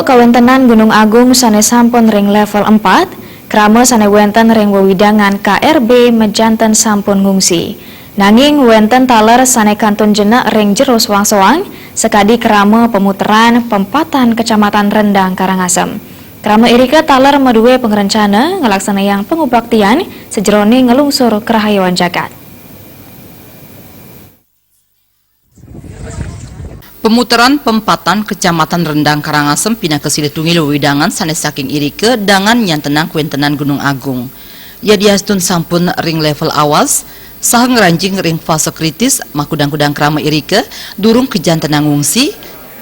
kawentenan Gunung Agung sane sampun ring level 4, krama sane wenten ring wewidangan KRB mejanten sampun ngungsi. Nanging wenten taler sane kantun jenak ring jero soang-soang, sekadi krama pemuteran pempatan Kecamatan Rendang Karangasem. Krama irika taler meduwe pengerencana ngelaksanayang pengubaktian sejerone ngelungsur kerahayuan jagat. Pemutaran pempatan Kecamatan Rendang Karangasem pindah ke Silitungil wewidangan sanes saking irike dangan nyantenang kuentenan Gunung Agung. Ya diastun sampun ring level awas, saha ngeranjing ring fase kritis makudang-kudang krama irike durung kejantenang ngungsi,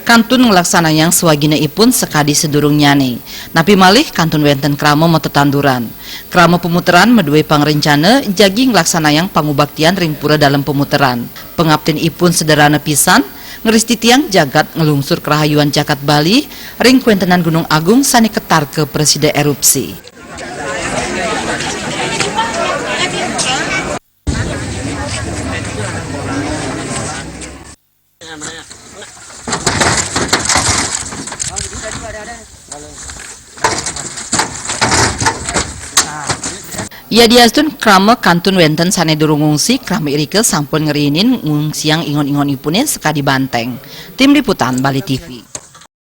kantun ngelaksanayang swaginaipun sekadi sedurung nyane. Napi malih kantun wenten krama mau tetanduran. Krama pemutaran meduwe pangrencana jagi ngelaksanayang pangubaktian ring pura dalam pemutaran. Pengabten ipun sederhana pisan, ngeristi tiang jagat ngelungsur kerahayuan jagat Bali ring kuentenan Gunung Agung sani ketar ke preside erupsi. Ya diastun krama kantun wenten sane durung ngungsi krama irike sampun ngeriinin ngungsiang ingon-ingon ipunin sekadi banteng. Tim Liputan Bali TV.